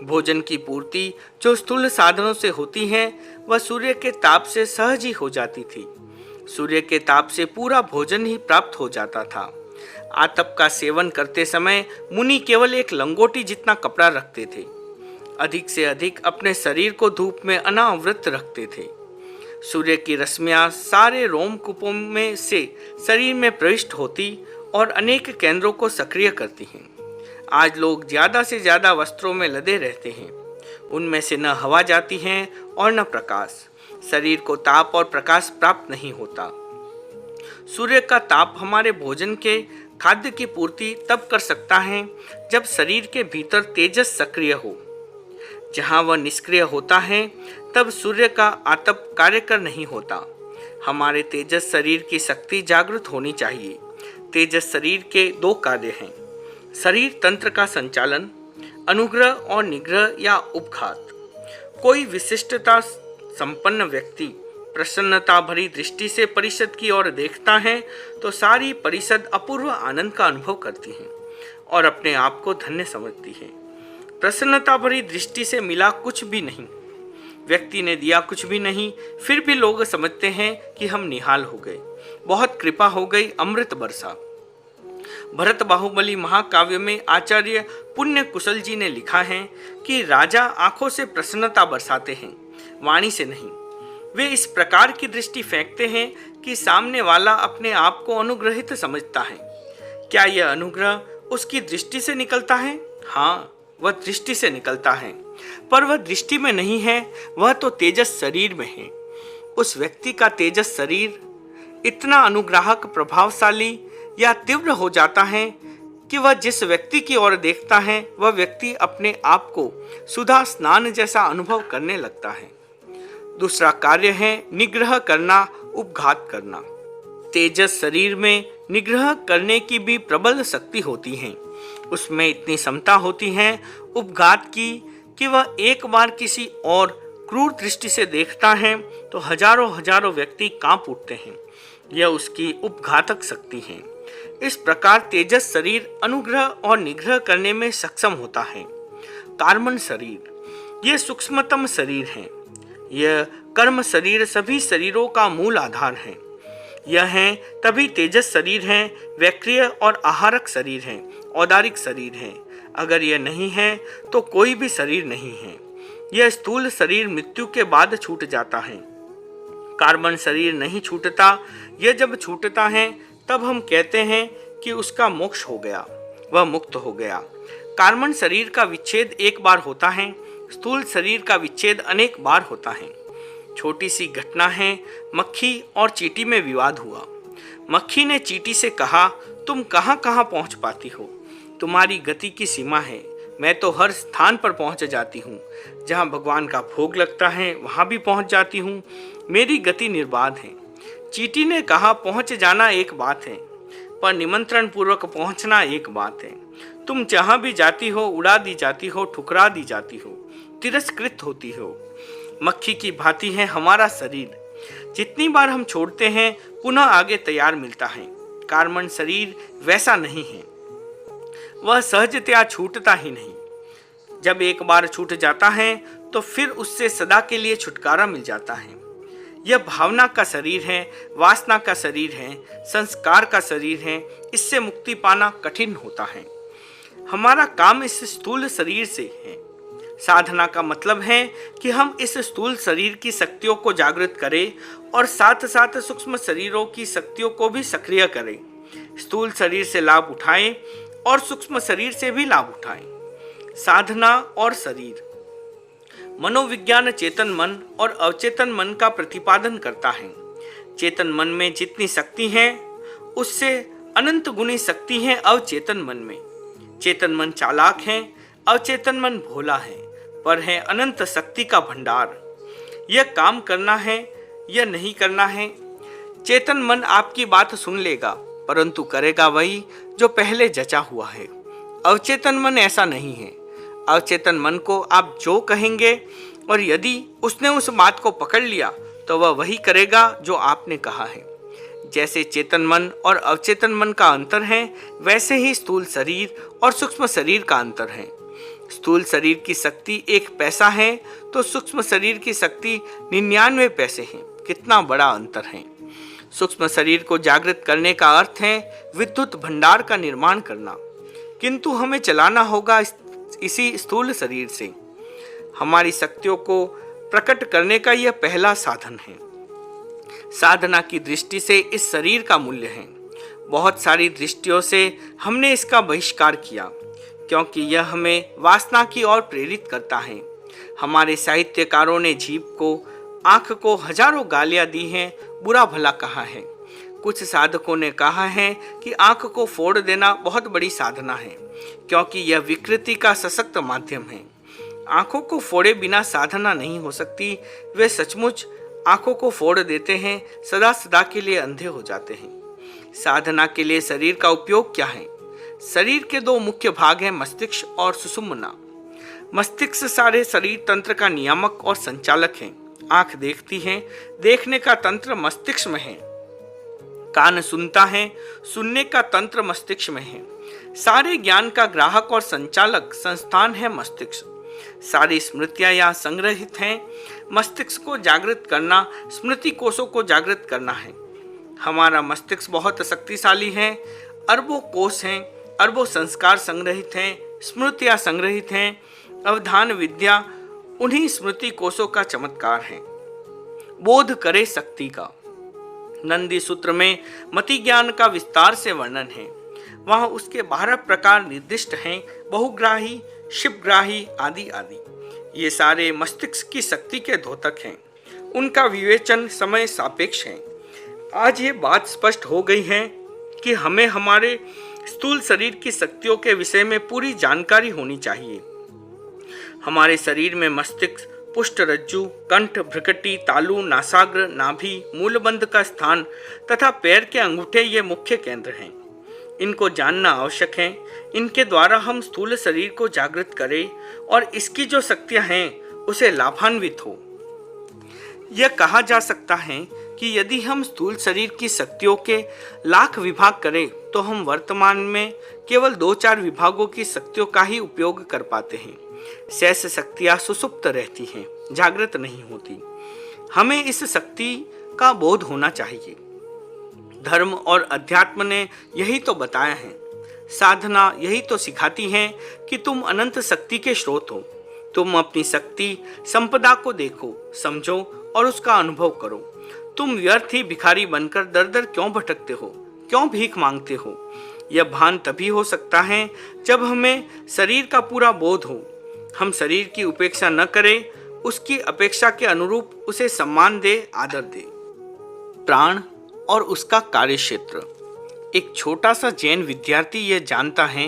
भोजन की पूर्ति जो स्थूल साधनों से होती है, वह सूर्य के ताप से सहज ही हो जाती थी। सूर्य के ताप से पूरा भोजन ही प्राप्त हो जाता था। आतप का सेवन करते समय मुनि केवल एक लंगोटी जितना कपड़ा रखते थे। अधिक से अधिक अपने शरीर को धूप में अनावृत रखते थे। सूर्य की रश्मियां सारे रोमकूपों में से शरीर में प्रविष्ट होती और अनेक केंद्रों को सक्रिय करती हैं। आज लोग ज़्यादा से ज़्यादा वस्त्रों में लदे रहते हैं। उनमें से न हवा जाती है और न प्रकाश। शरीर को ताप और प्रकाश प्राप्त नहीं होता। सूर्य का ताप हमारे भोजन के खाद्य की पूर्ति तब कर सकता है जब शरीर के भीतर तेजस सक्रिय हो। जहाँ वह निष्क्रिय होता है तब सूर्य का आतप कार्य कर नहीं होता। हमारे तेजस शरीर की शक्ति जागृत होनी चाहिए। तेजस शरीर के 2 कार्य हैं, शरीर तंत्र का संचालन, अनुग्रह और निग्रह या उपघात। कोई विशिष्टता संपन्न व्यक्ति प्रसन्नता भरी दृष्टि से परिषद की ओर देखता है तो सारी परिषद अपूर्व आनंद का अनुभव करती है और अपने आप को धन्य समझती है। प्रसन्नता भरी दृष्टि से मिला कुछ भी नहीं, व्यक्ति ने दिया कुछ भी नहीं, फिर भी लोग समझते हैं कि हम निहाल हो गए, बहुत कृपा हो गई, अमृत बरसा। भरत बाहुबली महाकाव्य में आचार्य पुण्य कुशल जी ने लिखा है कि राजा आंखों से प्रसन्नता बरसाते हैं, वाणी से नहीं। वे इस प्रकार की दृष्टि फेंकते हैं कि सामने वाला अपने आप को अनुग्रहित समझता है। क्या यह अनुग्रह उसकी दृष्टि से निकलता है? हाँ, वह दृष्टि से निकलता है, पर वह दृष्टि में नहीं है, वह तो तेजस शरीर में है। उस व्यक्ति का तेजस शरीर इतना अनुग्राहक, प्रभावशाली या तीव्र हो जाता है कि वह जिस व्यक्ति की ओर देखता है वह व्यक्ति अपने आप को सुधा स्नान जैसा अनुभव करने लगता है। दूसरा कार्य है निग्रह करना, उपघात करना। तेजस शरीर में निग्रह करने की भी प्रबल शक्ति होती है। उसमें इतनी क्षमता होती है उपघात की कि वह एक बार किसी और क्रूर दृष्टि से देखता है तो हजारों हजारों व्यक्ति कांप उठते हैं। यह उसकी उपघातक शक्ति है। इस प्रकार तेजस शरीर अनुग्रह और निग्रह करने में सक्षम होता है। कार्मण शरीर यह सूक्ष्मतम शरीर है। यह कर्म शरीर सभी शरीरों का मूल आधार है। यह है तभी तेजस शरीर है, वैक्रिय और आहारक शरीर है, औदारिक शरीर है। अगर यह नहीं है तो कोई भी शरीर नहीं है। यह स्थूल शरीर मृत्यु के बाद छूट जाता है। कार्बन शरीर नहीं छूटता। यह जब छूटता है तब हम कहते हैं कि उसका मोक्ष हो गया, वह मुक्त हो गया। कार्बन शरीर का विच्छेद एक बार होता है, स्थूल शरीर का विच्छेद अनेक बार होता है। छोटी सी घटना है, मक्खी और चींटी में विवाद हुआ। मक्खी ने चींटी से कहा, तुम कहाँ कहाँ पहुँच पाती हो? तुम्हारी गति की सीमा है। मैं तो हर स्थान पर पहुँच जाती हूँ। जहाँ भगवान का भोग लगता है वहाँ भी पहुँच जाती हूँ। मेरी गति निर्बाध है। चींटी ने कहा, पहुँच जाना एक बात है, पर निमंत्रण पूर्वक पहुँचना एक बात है। तुम जहाँ भी जाती हो उड़ा दी जाती हो, ठुकरा दी जाती हो, तिरस्कृत होती हो। मक्खी की भांति है हमारा शरीर। जितनी बार हम छोड़ते हैं पुनः आगे तैयार मिलता है। कार्बन शरीर वैसा नहीं है। वह सहजतया छूटता ही नहीं। जब एक बार छूट जाता है तो फिर उससे सदा के लिए छुटकारा मिल जाता है। यह भावना का शरीर है, वासना का शरीर है, संस्कार का शरीर है। इससे मुक्ति पाना कठिन होता है। हमारा काम इस स्थूल शरीर से है। साधना का मतलब है कि हम इस स्थूल शरीर की शक्तियों को जागृत करें और साथ साथ सूक्ष्म शरीरों की शक्तियों को भी सक्रिय करें। स्थूल शरीर से लाभ उठाएं और सूक्ष्म शरीर से भी लाभ उठाएं। साधना और शरीर। मनोविज्ञान चेतन मन और अवचेतन मन का प्रतिपादन करता है। चेतन मन में जितनी शक्ति है उससे अनंत गुनी शक्ति है अवचेतन मन में। चेतन मन चालाक है, अवचेतन मन भोला है, पर है अनंत शक्ति का भंडार। यह काम करना है, यह नहीं करना है। चेतन मन आपकी बात सुन लेगा, परंतु करेगा वही जो पहले जचा हुआ है। अवचेतन मन ऐसा नहीं है। अवचेतन मन को आप जो कहेंगे और यदि उसने उस बात को पकड़ लिया तो वह वही करेगा जो आपने कहा है। जैसे चेतन मन और अवचेतन मन का अंतर है, वैसे ही स्थूल शरीर और सूक्ष्म शरीर का अंतर है। स्थूल शरीर की शक्ति 1 पैसा है तो सूक्ष्म शरीर की शक्ति 99 पैसे है। कितना बड़ा अंतर है। सूक्ष्म शरीर को जागृत करने का अर्थ है विद्युत भंडार का निर्माण करना, किंतु हमें चलाना होगा इसी स्थूल शरीर से। हमारी शक्तियों को प्रकट करने का यह पहला साधन है। साधना की दृष्टि से इस शरीर का मूल्य है। बहुत सारी दृष्टियों से हमने इसका बहिष्कार किया, क्योंकि यह हमें वासना की ओर प्रेरित करता है। हमारे साहित्यकारों ने जीभ को, आँख को हजारों गालियाँ दी हैं, बुरा भला कहा है। कुछ साधकों ने कहा है कि आँख को फोड़ देना बहुत बड़ी साधना है, क्योंकि यह विकृति का सशक्त माध्यम है। आँखों को फोड़े बिना साधना नहीं हो सकती। वे सचमुच आँखों को फोड़ देते हैं, सदा सदा के लिए अंधे हो जाते हैं। साधना के लिए शरीर का उपयोग क्या है? शरीर के 2 मुख्य भाग हैं, मस्तिष्क और सुषुम्ना। मस्तिष्क सारे शरीर तंत्र का नियामक और संचालक है। आँख देखती है, देखने का तंत्र मस्तिष्क में है। कान सुनता है, सुनने का तंत्र मस्तिष्क में है। सारे ज्ञान का ग्राहक और संचालक संस्थान है मस्तिष्क। सारी स्मृतियां यहाँ संग्रहित हैं। मस्तिष्क को जागृत करना स्मृति कोशों को जागृत करना है। हमारा मस्तिष्क बहुत शक्तिशाली है। अरबों कोश हैं, अरबों संस्कार संग्रहित हैं, स्मृतियां संग्रहित हैं। अवधान विद्या उन्हीं स्मृति कोशों का चमत्कार है। बोध करे शक्ति का। नंदी सूत्र में मति ज्ञान का विस्तार से वर्णन है। वहाँ उसके 12 प्रकार निर्दिष्ट हैं, बहुग्राही, शिवग्राही आदि आदि। ये सारे मस्तिष्क की शक्ति के द्योतक हैं। उनका विवेचन समय सापेक्ष है। आज ये बात स्पष्ट हो गई है कि हमें हमारे स्थूल शरीर की शक्तियों के विषय में पूरी जानकारी होनी चाहिए। हमारे शरीर में मस्तिष्क, पुष्ट रज्जु, कंठ, भ्रकटी, तालु, नासाग्र, नाभि, मूलबंध का स्थान तथा पैर के अंगूठे ये मुख्य केंद्र हैं। इनको जानना आवश्यक है। इनके द्वारा हम स्थूल शरीर को जागृत करें और इसकी जो शक्तियां हैं उसे लाभान्वित हो। यह कहा जा सकता है कि यदि हम स्थूल शरीर की शक्तियों के लाख विभाग करें तो हम वर्तमान में केवल 2-4 विभागों की शक्तियों का ही उपयोग कर पाते हैं। शेष शक्तियां सुसुप्त रहती हैं, जागृत नहीं होती। हमें इस शक्ति का बोध होना चाहिए। धर्म और अध्यात्म ने यही तो बताया है। साधना यही तो सिखाती है कि तुम अनंत शक्ति के स्रोत हो। तुम अपनी शक्ति संपदा को देखो, समझो और उसका अनुभव करो। तुम व्यर्थ ही भिखारी बनकर दर दर क्यों भटकते हो, क्यों भीख मांगते हो? यह भान तभी हो सकता है जब हमें शरीर का पूरा बोध हो। हम शरीर की उपेक्षा न करें, उसकी अपेक्षा के अनुरूप उसे सम्मान दे, आदर दे। प्राण और उसका कार्यक्षेत्र। एक छोटा सा जैन विद्यार्थी यह जानता है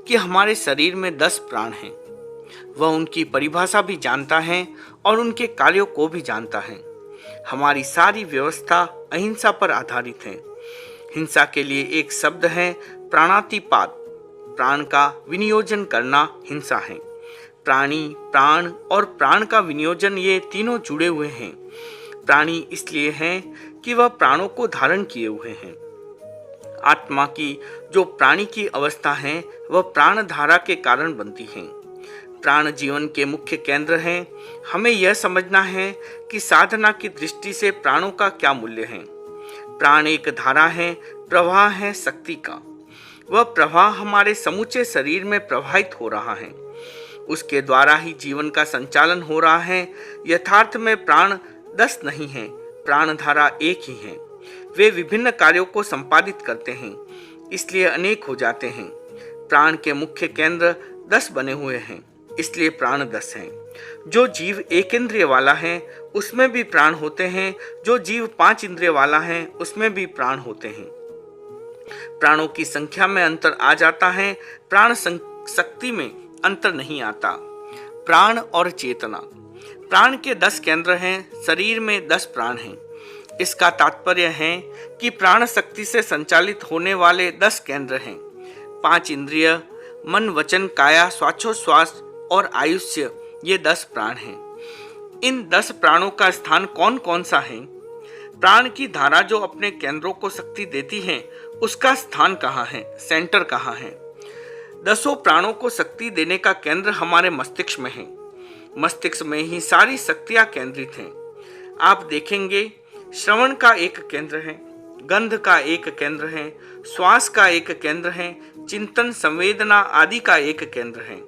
कि हमारे शरीर में 10 प्राण हैं। वह उनकी परिभाषा भी जानता है और उनके कार्यों को भी जानता है। हमारी सारी व्यवस्था अहिंसा पर आधारित है। हिंसा के लिए एक शब्द है प्राणातिपात। प्राण का विनियोजन करना हिंसा है। प्राणी, प्राण और प्राण का विनियोजन, ये तीनों जुड़े हुए हैं। प्राणी इसलिए हैं कि वह प्राणों को धारण किए हुए हैं। आत्मा की जो प्राणी की अवस्था है वह प्राण धारा के कारण बनती है। प्राण जीवन के मुख्य केंद्र हैं। हमें यह समझना है कि साधना की दृष्टि से प्राणों का क्या मूल्य है। प्राण एक धारा है, प्रवाह है शक्ति का। वह प्रवाह हमारे समूचे शरीर में प्रवाहित हो रहा है। उसके द्वारा ही जीवन का संचालन हो रहा है। यथार्थ में प्राण 10 नहीं है, प्राण धारा एक ही है। वे विभिन्न कार्यों को संपादित करते हैं, इसलिए अनेक हो जाते हैं। प्राण के मुख्य केंद्र 10 बने हुए हैं, इसलिए प्राण 10 हैं। जो जीव 1 इंद्रिय वाला है उसमें भी प्राण होते हैं। जो जीव 5 इंद्रिय वाला है उसमें भी प्राण होते हैं। प्राणों की संख्या में अंतर आ जाता है, प्राण शक्ति में अंतर नहीं आता। प्राण और चेतना। प्राण के 10 केंद्र हैं, शरीर में 10 प्राण हैं। इसका तात्पर्य है कि प्राण शक्ति से संचालित होने वाले 10 केंद्र हैं। 5 इंद्रिय, मन, वचन, काया, श्वासोच्छ्वास और आयुष्य, ये 10 प्राण हैं। इन 10 प्राणों का स्थान कौन कौन सा है? प्राण की धारा जो अपने केंद्रों को शक्ति देती है उसका स्थान कहाँ है, सेंटर कहाँ है? 10 प्राणों को शक्ति देने का केंद्र हमारे मस्तिष्क में है। मस्तिष्क में ही सारी शक्तियां केंद्रित हैं। आप देखेंगे श्रवण का एक केंद्र है, गंध का एक केंद्र है, श्वास का एक केंद्र है, चिंतन, संवेदना आदि का एक केंद्र है।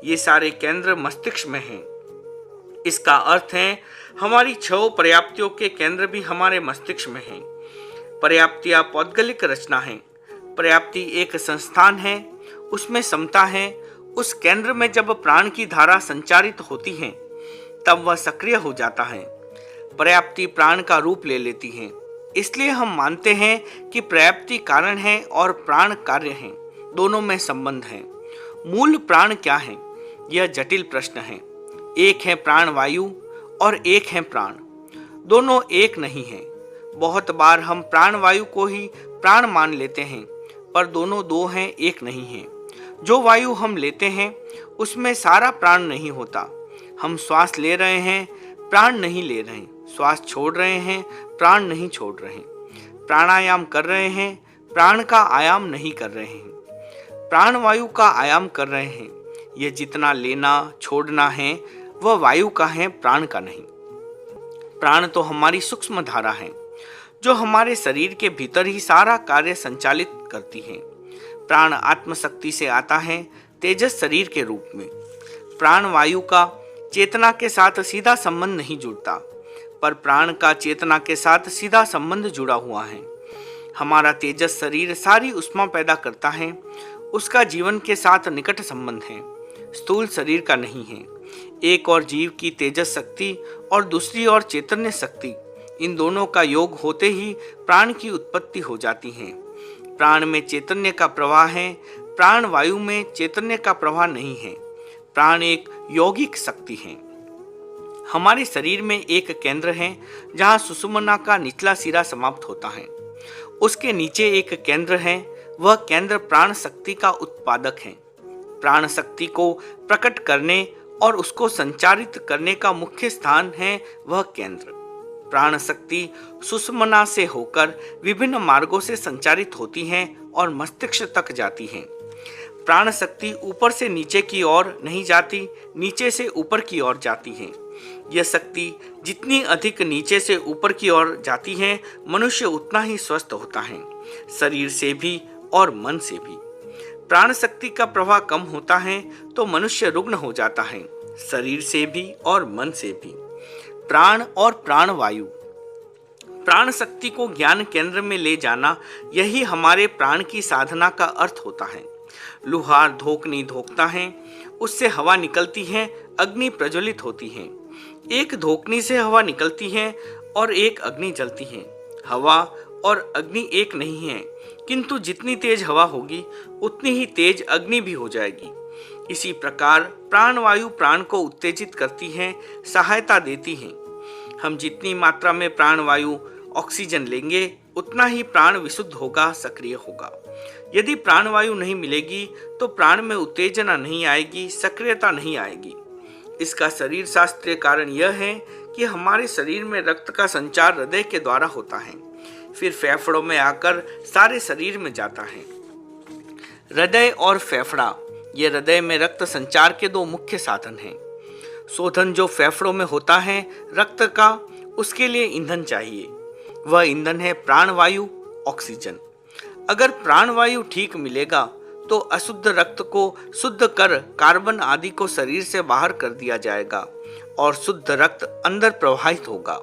ये सारे केंद्र मस्तिष्क में हैं। इसका अर्थ है हमारी 6 पर्याप्तियों के केंद्र भी हमारे मस्तिष्क में हैं। पर्याप्तियां पौद्गलिक रचना है। पर्याप्ति एक संस्थान है, उसमें समता है। उस केंद्र में जब प्राण की धारा संचारित होती है तब वह सक्रिय हो जाता है। पर्याप्ति प्राण का रूप ले लेती है। इसलिए हम मानते हैं कि पर्याप्ति कारण है और प्राण कार्य है, दोनों में संबंध है। मूल प्राण क्या है? यह जटिल प्रश्न है। एक है प्राण वायु और एक है प्राण, दोनों एक नहीं है। बहुत बार हम प्राण वायु को ही प्राण मान लेते हैं, पर दोनों 2 हैं, एक नहीं है। जो वायु हम लेते हैं उसमें सारा प्राण नहीं होता। हम श्वास ले रहे हैं, प्राण नहीं ले रहे। श्वास छोड़ रहे हैं, प्राण नहीं छोड़ रहे। प्राणायाम कर रहे हैं, प्राण का आयाम नहीं कर रहे हैं। प्राण वायु का आयाम कर रहे हैं। यह जितना लेना छोड़ना है वह वायु का है, प्राण का नहीं। प्राण तो हमारी सूक्ष्म धारा है जो हमारे शरीर के भीतर ही सारा कार्य संचालित करती है। प्राण आत्मशक्ति से आता है, तेजस शरीर के रूप में। प्राण वायु का चेतना के साथ सीधा संबंध नहीं जुड़ता। पर प्राण का चेतना के साथ सीधा संबंध जुड़ा हुआ है। हमारा तेजस शरीर सारी ऊष्मा पैदा करता है, उसका जीवन के साथ निकट संबंध है, स्थूल शरीर का नहीं है। एक और जीव की तेजस शक्ति और दूसरी ओर चैतन्य शक्ति, इन दोनों का योग होते ही प्राण की उत्पत्ति हो जाती है। प्राण में चैतन्य का प्रवाह है, प्राण वायु में चैतन्य का प्रवाह नहीं है। प्राण एक यौगिक शक्ति है। हमारे शरीर में एक केंद्र है जहाँ सुषुम्ना का निचला सिरा समाप्त होता है। उसके नीचे एक केंद्र है, वह केंद्र प्राण शक्ति का उत्पादक है। प्राण शक्ति को प्रकट करने और उसको संचारित करने का मुख्य स्थान है वह केंद्र। प्राण शक्ति सुषुम्ना से होकर विभिन्न मार्गों से संचारित होती है और मस्तिष्क तक जाती है। प्राण शक्ति ऊपर से नीचे की ओर नहीं जाती, नीचे से ऊपर की ओर जाती है। यह शक्ति जितनी अधिक नीचे से ऊपर की ओर जाती है, मनुष्य उतना ही स्वस्थ होता है, शरीर से भी और मन से भी। प्राण शक्ति का प्रवाह कम होता है तो मनुष्य रुग्ण हो जाता है, शरीर से भी और मन से भी। प्राण और प्राण वायु, प्राण शक्ति को ज्ञान केंद्र में ले जाना, यही हमारे प्राण की साधना का अर्थ होता है। लुहार धोकनी धोकता है, उससे हवा निकलती है, अग्नि प्रज्वलित होती है। एक धोकनी से हवा निकलती है और एक अग्नि जलती है। हवा और अग्नि एक नहीं है, किंतु जितनी तेज हवा होगी उतनी ही तेज अग्नि भी हो जाएगी। इसी प्रकार प्राणवायु प्राण को उत्तेजित करती है, सहायता देती है। हम जितनी मात्रा में प्राणवायु ऑक्सीजन लेंगे उतना ही प्राण विशुद्ध होगा, सक्रिय होगा। यदि प्राणवायु नहीं मिलेगी तो प्राण में उत्तेजना नहीं आएगी, सक्रियता नहीं आएगी। इसका शरीर शास्त्रीय कारण यह है कि हमारे शरीर में रक्त का संचार हृदय के द्वारा होता है, फिर फेफड़ों में आकर सारे शरीर में जाता है। हृदय और फेफड़ा, ये हृदय में रक्त संचार के दो मुख्य साधन हैं। शोधन जो फेफड़ों में होता है रक्त का, उसके लिए ईंधन चाहिए। वह ईंधन है प्राणवायु, ऑक्सीजन। अगर प्राणवायु ठीक मिलेगा तो अशुद्ध रक्त को शुद्ध कर कार्बन आदि को शरीर से बाहर कर दिया जाएगा और शुद्ध रक्त अंदर प्रवाहित होगा।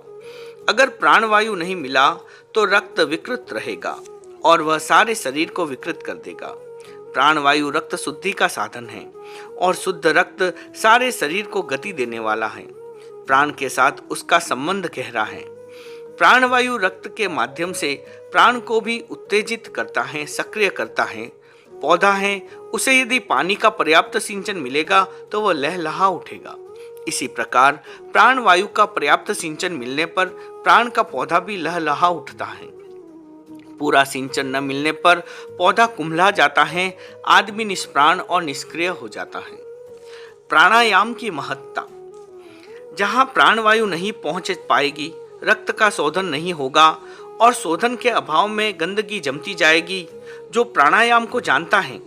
अगर प्राणवायु नहीं मिला तो रक्त विकृत रहेगा और वह सारे शरीर को विकृत कर देगा। प्राणवायु रक्त शुद्धि का साधन है और शुद्ध रक्त सारे शरीर को गति देने वाला है। प्राण के साथ उसका संबंध गहरा है। प्राणवायु रक्त के माध्यम से प्राण को भी उत्तेजित करता है, सक्रिय करता है। पौधा है, उसे यदि पानी का पर्याप्त सिंचन मिलेगा तो वह लहलहा उठेगा। इसी प्रकार प्राणवायु का पर्याप्त सिंचन मिलने पर प्राण का पौधा भी लहलहा उठता है। पूरा सिंचन न मिलने पर पौधा कुम्हला जाता है, आदमी निष्प्राण और निष्क्रिय हो जाता है। प्राणायाम की महत्ता, जहाँ प्राणवायु नहीं पहुँच पाएगी, रक्त का शोधन नहीं होगा और शोधन के अभाव में गंदगी जमती जाएगी। जो प्राणायाम को जानता है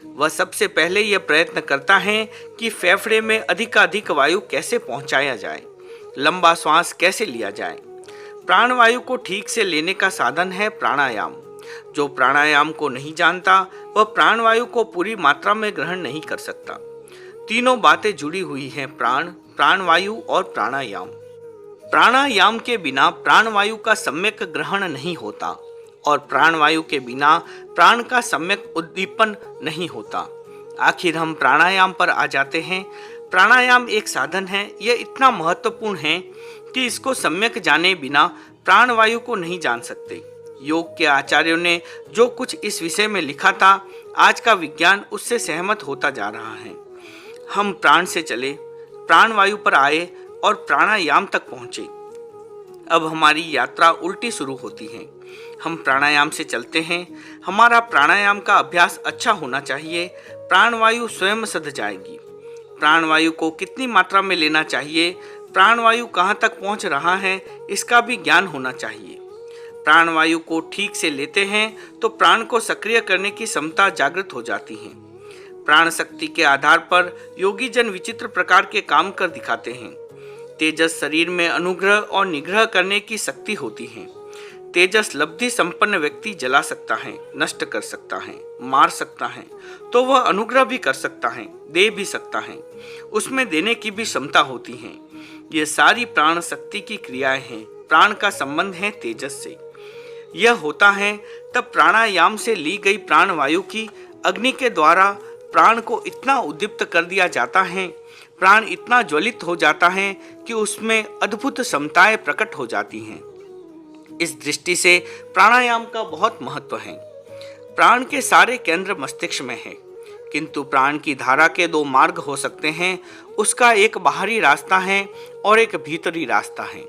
वह सबसे पहले यह प्रयत्न करता है कि फेफड़े में अधिकाधिक वायु कैसे पहुंचाया जाए, लंबा श्वास कैसे लिया जाए। प्राणवायु को ठीक से लेने का साधन है प्राणायाम। जो प्राणायाम को नहीं जानता वह प्राणवायु को पूरी मात्रा में ग्रहण नहीं कर सकता। तीनों बातें जुड़ी हुई हैं, प्राण, प्राणवायु और प्राणायाम। प्राणायाम के बिना प्राणवायु का सम्यक ग्रहण नहीं होता और प्राणवायु के बिना प्राण का सम्यक उद्दीपन नहीं होता। आखिर हम प्राणायाम पर आ जाते हैं। प्राणायाम एक साधन है, यह इतना महत्वपूर्ण है कि इसको सम्यक जाने बिना प्राणवायु को नहीं जान सकते। योग के आचार्यों ने जो कुछ इस विषय में लिखा था, आज का विज्ञान उससे सहमत होता जा रहा है। हम प्राण से चले, प्राणवायु पर आए और प्राणायाम तक पहुँचे। अब हमारी यात्रा उल्टी शुरू होती है। हम प्राणायाम से चलते हैं। हमारा प्राणायाम का अभ्यास अच्छा होना चाहिए। प्राणवायु स्वयं सध जाएगी। प्राणवायु को कितनी मात्रा में लेना चाहिए, प्राणवायु कहाँ तक पहुँच रहा है, इसका भी ज्ञान होना चाहिए। प्राणवायु को ठीक से लेते हैं तो प्राण को सक्रिय करने की क्षमता जागृत हो जाती है। प्राण शक्ति के आधार पर योगी जन विचित्र प्रकार के काम कर दिखाते हैं। तेजस शरीर में अनुग्रह और निग्रह करने की शक्ति होती है। तेजस लब्धि संपन्न व्यक्ति जला सकता है, नष्ट कर सकता है, मार सकता है, तो वह अनुग्रह भी कर सकता है, दे भी सकता है। उसमें देने की भी क्षमता होती है। ये सारी प्राण शक्ति की क्रियाएं हैं। प्राण का संबंध है तेजस से। यह होता है तब प्राणायाम से ली गई प्राण वायु की अग्नि के द्वारा प्राण को इतना उद्दीप्त कर दिया जाता है, प्राण इतना ज्वलित हो जाता है कि उसमें अद्भुत क्षमताएं प्रकट हो जाती हैं। इस दृष्टि से प्राणायाम का बहुत महत्व है। प्राण के सारे केंद्र मस्तिष्क में है, किंतु प्राण की धारा के दो मार्ग हो सकते हैं। उसका एक बाहरी रास्ता है और एक भीतरी रास्ता है।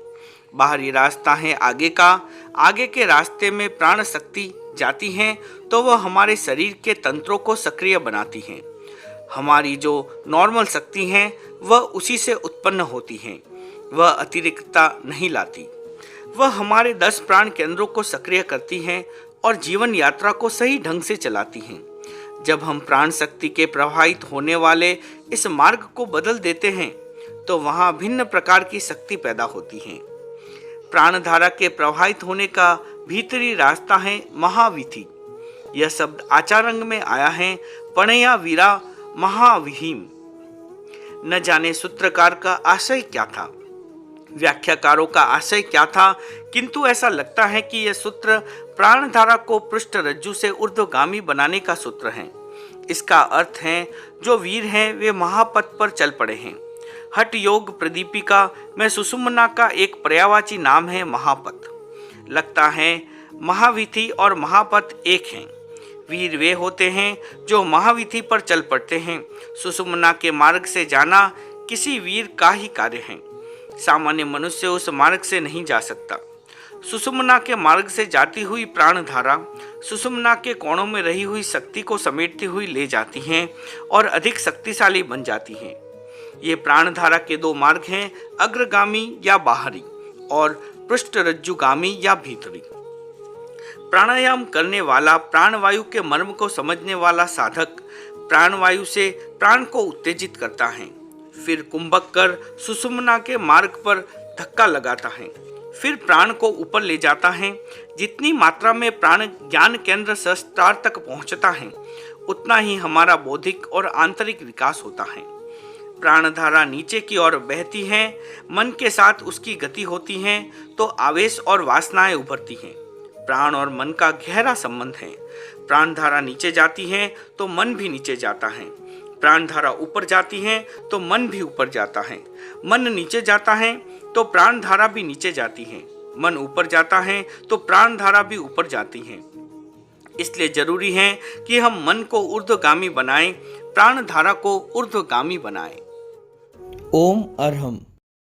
बाहरी रास्ता है आगे का। आगे के रास्ते में प्राण शक्ति जाती है तो वह हमारे शरीर के तंत्रों को सक्रिय बनाती है। हमारी जो नॉर्मल शक्ति है वह उसी से उत्पन्न होती है। वह अतिरिक्तता नहीं लाती। वह हमारे 10 प्राण केंद्रों को सक्रिय करती हैं और जीवन यात्रा को सही ढंग से चलाती हैं। जब हम प्राण शक्ति के प्रवाहित होने वाले इस मार्ग को बदल देते हैं तो वहाँ भिन्न प्रकार की शक्ति पैदा होती है। प्राण धारा के प्रवाहित होने का भीतरी रास्ता है महावीथि। यह शब्द आचारंग में आया है पणया वीरा महाविहीम। न जाने सूत्रकार का आशय क्या था, व्याख्याकारों का आशय क्या था, किंतु ऐसा लगता है कि यह सूत्र प्राण धारा को पृष्ठ रज्जु से ऊर्ध्वगामी बनाने का सूत्र है। इसका अर्थ है जो वीर हैं वे महापथ पर चल पड़े हैं। हठ योग प्रदीपिका में सुषुम्ना का एक पर्यायवाची नाम है महापथ। लगता है महावीथि और महापथ एक हैं। वीर वे होते हैं जो महावीथि पर चल पड़ते हैं। सुषुम्ना के मार्ग से जाना किसी वीर का ही कार्य है। सामान्य मनुष्य उस मार्ग से नहीं जा सकता। सुषुम्ना के मार्ग से जाती हुई प्राण धारा सुषुम्ना के कोणों में रही हुई शक्ति को समेटती हुई ले जाती हैं और अधिक शक्तिशाली बन जाती हैं। ये प्राण धारा के दो मार्ग हैं, अग्रगामी या बाहरी और पृष्ठरज्जुगामी या भीतरी। प्राणायाम करने वाला, प्राणवायु के मर्म को समझने वाला साधक प्राणवायु से प्राण को उत्तेजित करता है, फिर कुंभक कर सुषुम्ना के मार्ग पर धक्का लगाता है, फिर प्राण को ऊपर ले जाता है। जितनी मात्रा में प्राण ज्ञान केंद्र सहस्त्रार तक पहुंचता है उतना ही हमारा बौद्धिक और आंतरिक विकास होता है। प्राणधारा नीचे की ओर बहती है, मन के साथ उसकी गति होती है तो आवेश और वासनाएं उभरती हैं। प्राण और मन का गहरा संबंध है। प्राण धारा नीचे जाती है तो मन भी नीचे जाता है। प्राण धारा ऊपर जाती है तो मन भी ऊपर जाता है। मन नीचे जाता है तो प्राण धारा भी नीचे जाती है। मन ऊपर जाता है तो प्राण धारा भी ऊपर जाती है। इसलिए जरूरी है कि हम मन को ऊर्ध्वगामी बनाएं, प्राण धारा को ऊर्ध्वगामी बनाएं। ओम अरहम।